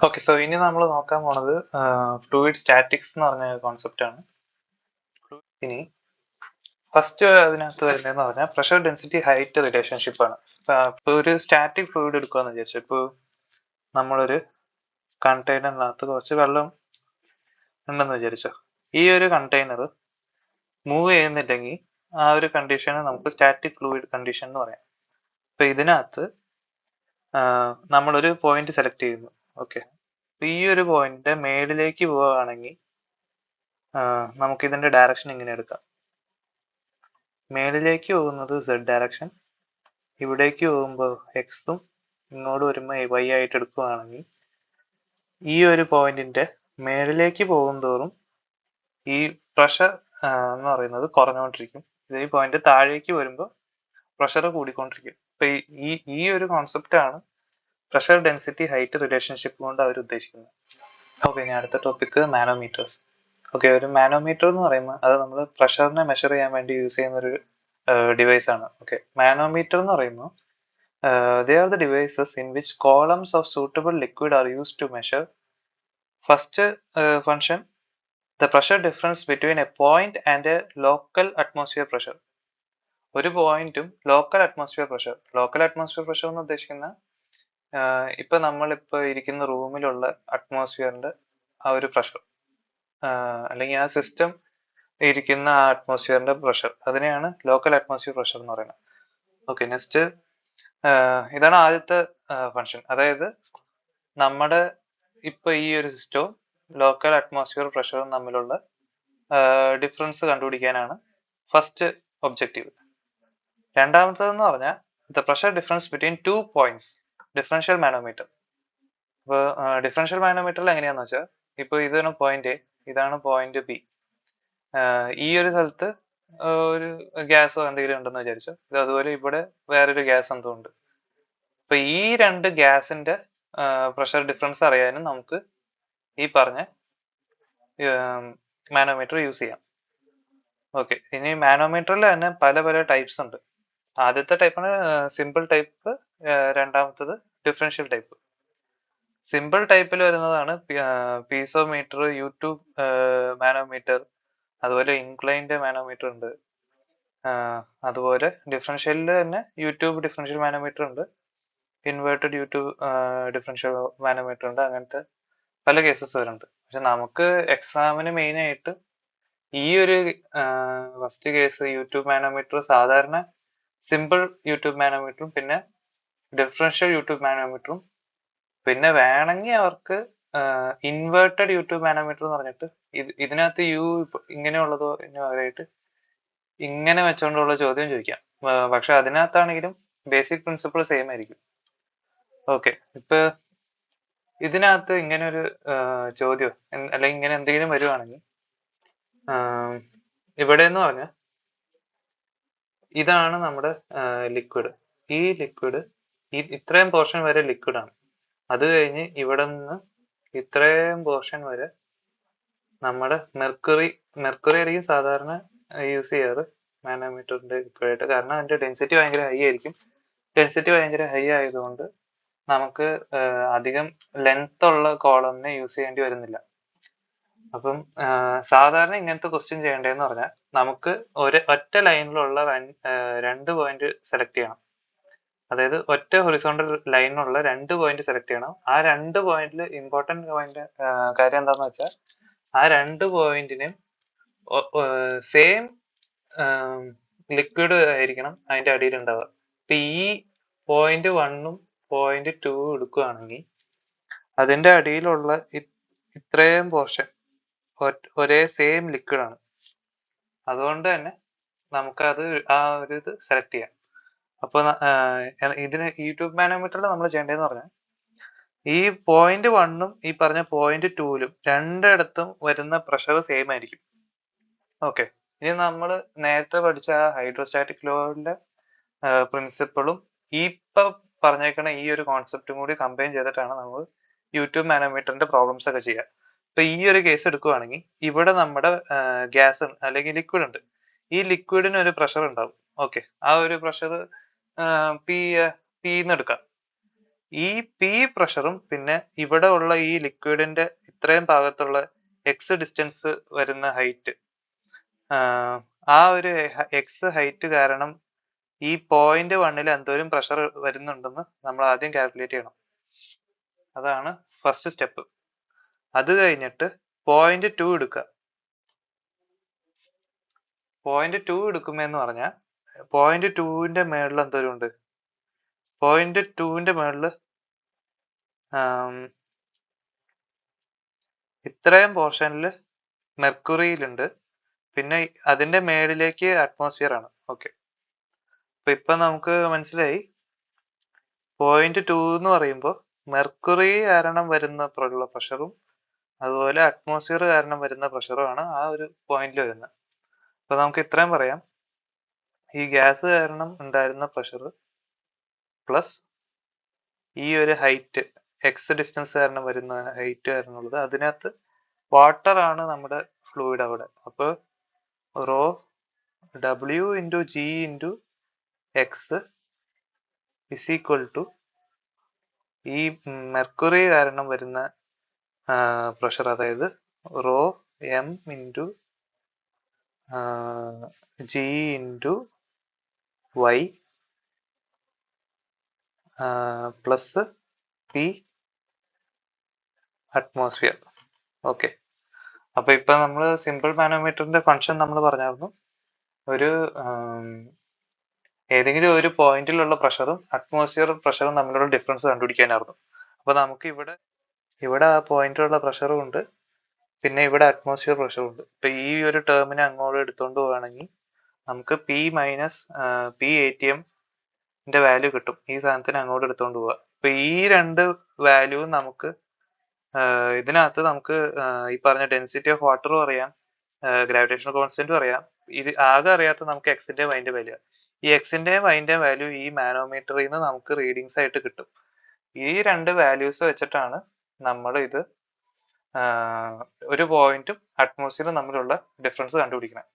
Okay, so ഇനി നമ്മൾ നോക്കാൻ പോണത് ഫ്ലൂയിഡ് സ്റ്റാറ്റിക്സ് എന്ന് പറഞ്ഞ കോൺസെപ്റ്റ് ആണ്. ഇനി ഫസ്റ്റ് അതിനകത്ത് വരുന്നതെന്ന് പറഞ്ഞാൽ പ്രഷർ ഡെൻസിറ്റി ഹൈറ്റ് റിലേഷൻഷിപ്പ് ആണ്. ഇപ്പോൾ ഒരു സ്റ്റാറ്റിക് ഫ്ലൂയിഡ് എടുക്കുകയെന്ന് വിചാരിച്ചു. ഇപ്പോൾ നമ്മളൊരു കണ്ടെയ്നറിനകത്ത് കുറച്ച് വെള്ളം ഉണ്ടെന്ന് വിചാരിച്ചോ. ഈ ഒരു കണ്ടെയ്നർ മൂവ് ചെയ്യുന്നില്ലെങ്കിൽ ആ ഒരു കണ്ടീഷനെ നമുക്ക് സ്റ്റാറ്റിക് ഫ്ലൂയിഡ് കണ്ടീഷൻ എന്ന് പറയാം. ഇപ്പൊ ഇതിനകത്ത് നമ്മളൊരു പോയിന്റ് സെലക്ട് ചെയ്യുന്നു. ഓക്കെ, ഈ ഒരു പോയിന്റ് മേളിലേക്ക് പോവുകയാണെങ്കിൽ നമുക്ക് ഇതിന്റെ ഡയറക്ഷൻ ഇങ്ങനെ എടുക്കാം. മേളിലേക്ക് പോകുന്നത് z ഡയറക്ഷൻ, ഇവിടേക്ക് പോകുമ്പോൾ എക്സും ഇങ്ങോട്ട് വരുമ്പോൾ y ആയിട്ട് എടുക്കുകയാണെങ്കിൽ ഈ ഒരു പോയിന്റിന്റെ മേളിലേക്ക് പോകും തോറും ഈ പ്രഷർ എന്ന് പറയുന്നത് കുറഞ്ഞുകൊണ്ടിരിക്കും. ഈ പോയിന്റ് താഴേക്ക് വരുമ്പോൾ പ്രഷർ കൂടിക്കൊണ്ടിരിക്കും. ഇപ്പൊ ഈ ഒരു കോൺസെപ്റ്റ് ആണ് പ്രഷർ ഡെൻസിറ്റി ഹൈറ്റ് റിലേഷൻഷിപ്പ് കൊണ്ട് അവർ ഉദ്ദേശിക്കുന്നത്. ഓക്കെ, ഇനി അടുത്ത ടോപ്പിക് മാനോമീറ്റേഴ്സ്. ഓക്കെ, ഒരു മാനോമീറ്റർ എന്ന് പറയുമ്പോൾ അത് നമ്മൾ പ്രഷറിനെ മെഷർ ചെയ്യാൻ വേണ്ടി യൂസ് ചെയ്യുന്ന ഒരു ഡിവൈസ് ആണ്. ഓക്കെ, മാനോമീറ്റർ എന്ന് പറയുമ്പോൾ they are the devices in which columns of suitable liquid are used to measure first function the pressure difference between a point and a local atmosphere pressure. ഒരു പോയിന്റും local atmosphere pressure എന്ന് ഉദ്ദേശിക്കുന്ന ഇപ്പൊ നമ്മളിപ്പോ ഇരിക്കുന്ന റൂമിലുള്ള അറ്റ്മോസ്ഫിയറിന്റെ ആ ഒരു പ്രഷർ, അല്ലെങ്കിൽ ആ സിസ്റ്റം ഇരിക്കുന്ന ആ അറ്റ്മോസ്ഫിയറിന്റെ പ്രഷർ, അതിനെയാണ് ലോക്കൽ അറ്റ്മോസ്ഫിയർ പ്രഷർ എന്ന് പറയുന്നത്. ഓക്കെ, നെക്സ്റ്റ് ഇതാണ് ആദ്യത്തെ ഫംഗ്ഷൻ. അതായത് നമ്മുടെ ഇപ്പൊ ഈ ഒരു സിസ്റ്റവും ലോക്കൽ അറ്റ്മോസ്ഫിയർ പ്രഷറും തമ്മിലുള്ള ഡിഫറൻസ് കണ്ടുപിടിക്കാനാണ് ഫസ്റ്റ് ഒബ്ജക്റ്റീവ്. രണ്ടാമത്തേതെന്ന് പറഞ്ഞാൽ the pressure difference between two points, differential manometer. ഇപ്പോൾ ഡിഫറൻഷ്യൽ മാനോമീറ്ററിൽ എങ്ങനെയാന്ന് വെച്ചാൽ ഇപ്പോൾ ഇതാണ് പോയിന്റ് എ, ഇതാണ് പോയിന്റ് ബി. ഈ ഒരു സ്ഥലത്ത് ഒരു ഗ്യാസോ എന്തെങ്കിലും ഉണ്ടെന്ന് വിചാരിച്ചു. ഇത് അതുപോലെ ഇവിടെ വേറൊരു ഗ്യാസ് എന്തോ ഉണ്ട്. അപ്പൊ ഈ രണ്ട് ഗ്യാസിന്റെ പ്രഷർ ഡിഫറൻസ് അറിയാനും നമുക്ക് ഈ പറഞ്ഞ മാനോമീറ്റർ യൂസ് ചെയ്യാം. ഓക്കെ, ഇനി മാനോമീറ്ററിൽ തന്നെ പല പല ടൈപ്സ് ഉണ്ട്. ആദ്യത്തെ ടൈപ്പാണ് സിമ്പിൾ ടൈപ്പ്, രണ്ടാമത്തത് ഡിഫറൻഷ്യൽ ടൈപ്പ്. സിമ്പിൾ ടൈപ്പിൽ വരുന്നതാണ് പീസോമീറ്റർ, യൂട്യൂബ് മാനോമീറ്റർ, അതുപോലെ ഇൻക്ലൈൻഡ് മാനോമീറ്റർ ഉണ്ട്. അതുപോലെ ഡിഫറൻഷ്യലിൽ തന്നെ യൂട്യൂബ് ഡിഫറൻഷ്യൽ മാനോമീറ്റർ ഉണ്ട്, ഇൻവേർട്ടഡ് യൂട്യൂബ് ഡിഫറൻഷ്യൽ മാനോമീറ്റർ ഉണ്ട്. അങ്ങനത്തെ പല കേസസ് വരുന്നുണ്ട്. പക്ഷെ നമുക്ക് എക്സാമിന് മെയിൻ ആയിട്ട് ഈ ഒരു ഫസ്റ്റ് കേസ് യൂട്യൂബ് മാനോമീറ്റർ, സാധാരണ സിമ്പിൾ യൂട്യൂബ് മാനോമീറ്ററും പിന്നെ ഡിഫറൻഷ്യൽ യൂട്യൂബ് മാനോമീറ്ററും പിന്നെ വേണമെങ്കിൽ അവർക്ക് ഇൻവേർട്ടഡ് യൂട്യൂബ് മാനോമീറ്റർ എന്ന് പറഞ്ഞിട്ട് ഇതിനകത്ത് ഇങ്ങനെയുള്ളതോ പകരമായിട്ട് ഇങ്ങനെ വെച്ചുകൊണ്ടുള്ള ചോദ്യം ചോദിക്കാം. പക്ഷെ അതിനകത്താണെങ്കിലും ബേസിക് പ്രിൻസിപ്പിൾ സെയിം ആയിരിക്കും. ഓക്കെ, ഇപ്പൊ ഇതിനകത്ത് ഇങ്ങനെ ഒരു ചോദ്യം അല്ലെങ്കിൽ ഇങ്ങനെ എന്തെങ്കിലും വരുവാണെങ്കിൽ ഇവിടെ എന്ന് പറഞ്ഞാൽ ഇതാണ് നമ്മുടെ ലിക്വിഡ്. ഈ ലിക്വിഡ് ഇത്രയും പോർഷൻ വരെ ലിക്വിഡ് ആണ്. അത് കഴിഞ്ഞ് ഇവിടെ നിന്ന് ഇത്രയും പോർഷൻ വരെ നമ്മുടെ മെർക്കുറി ആയിരിക്കും സാധാരണ യൂസ് ചെയ്യാറ് മാനോമീറ്ററിന്റെ ലിക്വിഡായിട്ട്. കാരണം അതിന്റെ ഡെൻസിറ്റി ഭയങ്കര ഹൈ ആയിരിക്കും. ഡെൻസിറ്റി ഭയങ്കര ഹൈ ആയതുകൊണ്ട് നമുക്ക് അധികം ലെങ്ത് ഉള്ള കോളമിനെ യൂസ് ചെയ്യേണ്ടി വരുന്നില്ല. അപ്പം സാധാരണ ഇങ്ങനത്തെ ക്വസ്റ്റ്യൻ ചെയ്യേണ്ടതെന്ന് പറഞ്ഞാൽ നമുക്ക് ഒറ്റ ലൈനിലുള്ള രണ്ട് പോയിന്റ് സെലക്ട് ചെയ്യണം. അതായത് ഒറ്റ ഹൊറിസോണ്ടൽ ലൈനിലുള്ള രണ്ട് പോയിന്റ് സെലക്ട് ചെയ്യണം. ആ രണ്ട് പോയിന്റിൽ ഇമ്പോർട്ടന്റ് പോയിന്റ് കാര്യം എന്താണെന്ന് വെച്ചാൽ ആ രണ്ട് പോയിന്റിനും സെയിം ലിക്വിഡ് ആയിരിക്കണം അതിന്റെ അടിയിൽ ഉണ്ടാവുക. ഇപ്പൊ ഈ പോയിന്റ് 1ഉം പോയിന്റ് 2ഉം എടുക്കുകയാണെങ്കിൽ അതിന്റെ അടിയിലുള്ള ഇത്രയും പോർഷൻ ഒരേ സെയിം ലിക്വിഡ് ആണ്. അതുകൊണ്ട് തന്നെ നമുക്കത് ആ ഒരു ഇത് സെലക്ട് ചെയ്യാം. അപ്പൊ ഇതിന് യൂട്യൂബ് മാനോമീറ്ററിൽ നമ്മൾ ചെയ്യേണ്ടതെന്ന് പറഞ്ഞാൽ ഈ പോയിന്റ് 1ഉം ഈ പറഞ്ഞ പോയിന്റ് 2ലും രണ്ടിടത്തും വരുന്ന പ്രഷർ സെയിം ആയിരിക്കും. ഓക്കെ, ഇനി നമ്മൾ നേരത്തെ പഠിച്ച ആ ഹൈഡ്രോസ്റ്റാറ്റിക് ലോയുടെ പ്രിൻസിപ്പിളും ഇപ്പൊ പറഞ്ഞേക്കണ ഈ ഒരു കോൺസെപ്റ്റും കൂടി കമ്പൈൻ ചെയ്തിട്ടാണ് നമ്മൾ യൂട്യൂബ് മാനോമീറ്ററിന്റെ പ്രോബ്ലംസ് ഒക്കെ ചെയ്യുക. ഇപ്പൊ ഈ ഒരു കേസ് എടുക്കുകയാണെങ്കിൽ ഇവിടെ നമ്മുടെ ഗ്യാസ് അല്ലെങ്കിൽ ലിക്വിഡ് ഉണ്ട്. ഈ ലിക്വിഡിന് ഒരു പ്രഷർ ഉണ്ടാവും. ഓക്കെ, ആ ഒരു പ്രഷർ പി എന്ന് എടുക്കാം. ഈ പി പ്രഷറും പിന്നെ ഇവിടെ ഉള്ള ഈ ലിക്വിഡിന്റെ ഇത്രയും ഭാഗത്തുള്ള എക്സ് ഡിസ്റ്റൻസ് വരുന്ന ഹൈറ്റ്, ആ ഒരു എക്സ് ഹൈറ്റ് കാരണം ഈ പോയിന്റ് 1 എന്തോരം പ്രഷർ വരുന്നുണ്ടെന്ന് നമ്മൾ ആദ്യം കാൽക്കുലേറ്റ് ചെയ്യണം. അതാണ് ഫസ്റ്റ് സ്റ്റെപ്പ്. അത് കഴിഞ്ഞിട്ട് പോയിന്റ് 2 എടുക്കുക. പോയിന്റ് 2 എടുക്കുമെന്ന് പറഞ്ഞാൽ പോയിന്റ് 2ന്റെ മേളിൽ എന്തോരം ഉണ്ട്? പോയിന്റ് 2ന്റെ മേളിൽ ഇത്രയും പോർഷനിൽ മെർക്കുറിയിലുണ്ട്, പിന്നെ അതിന്റെ മേളിലേക്ക് അറ്റ്മോസ്ഫിയർ ആണ്. ഓക്കെ, അപ്പൊ ഇപ്പൊ നമുക്ക് മനസ്സിലായി പോയിന്റ് 2 എന്ന് പറയുമ്പോൾ മെർക്കുറി കാരണം വരുന്ന പ്രഷറും അതുപോലെ അറ്റ്മോസ്ഫിയർ കാരണം വരുന്ന പ്രഷറുമാണ് ആ ഒരു പോയിന്റിൽ വരുന്നത്. അപ്പൊ നമുക്ക് ഇത്രയും പറയാം, ഈ ഗ്യാസ് കാരണം ഉണ്ടായിരുന്ന പ്രഷർ പ്ലസ് ഈ ഒരു ഹൈറ്റ് എക്സ് ഡിസ്റ്റൻസ് കാരണം വരുന്ന ഹൈറ്റ് കാരണമുള്ളത്, അതിനകത്ത് വാട്ടർ ആണ് നമ്മുടെ ഫ്ലൂയിഡ് അവിടെ. അപ്പോൾ rho W into G into X is equal to ഈ മെർക്കുറി കാരണം വരുന്ന പ്രഷർ, അതായത് rho M into G into Y plus P atmosphere. Okay, അപ്പൊ ഇപ്പൊ നമ്മൾ സിമ്പിൾ മാനോമീറ്ററിന്റെ ഫംഗ്ഷൻ നമ്മൾ പറഞ്ഞായിരുന്നു. ഒരു ഏതെങ്കിലും ഒരു പോയിന്റിലുള്ള പ്രഷറും അറ്റ്മോസ്ഫിയർ പ്രഷറും തമ്മിലുള്ള ഡിഫറൻസ് കണ്ടുപിടിക്കാനായിരുന്നു. അപ്പൊ നമുക്ക് ഇവിടെ ആ പോയിന്റിലുള്ള പ്രഷറും ഉണ്ട്, പിന്നെ ഇവിടെ അറ്റ്മോസ്ഫിയർ പ്രഷറും ഉണ്ട്. ഇപ്പൊ ഈ ഒരു ടേമിനെ അങ്ങോട്ട് എടുത്തുകൊണ്ട് പോവുകയാണെങ്കിൽ നമുക്ക് പി മൈനസ് പി ATMന്റെ വാല്യൂ കിട്ടും. ഈ സാധനത്തിന് അങ്ങോട്ട് എടുത്തുകൊണ്ട് പോവുക. ഇപ്പൊ ഈ രണ്ട് വാല്യൂവും നമുക്ക് ഇതിനകത്ത് നമുക്ക് ഈ പറഞ്ഞ ഡെൻസിറ്റി ഓഫ് വാട്ടറും അറിയാം, ഗ്രാവിറ്റേഷണൽ കോൺസ്റ്റന്റും അറിയാം. ഇത് ആകെ അറിയാത്ത നമുക്ക് എക്സിന്റെയും വൈന്റെയും വാല്യൂ. ഈ എക്സിന്റെയും വൈന്റെയും വാല്യൂ ഈ മാനോമീറ്ററിൽ നിന്ന് നമുക്ക് റീഡിങ്സ് ആയിട്ട് കിട്ടും. ഈ രണ്ട് വാല്യൂസ് വെച്ചിട്ടാണ് നമ്മൾ ഇത് ഒരു പോയിന്റും അറ്റ്മോസ്ഫിയറും തമ്മിലുള്ള ഡിഫറൻസ് കണ്ടുപിടിക്കുന്നത്.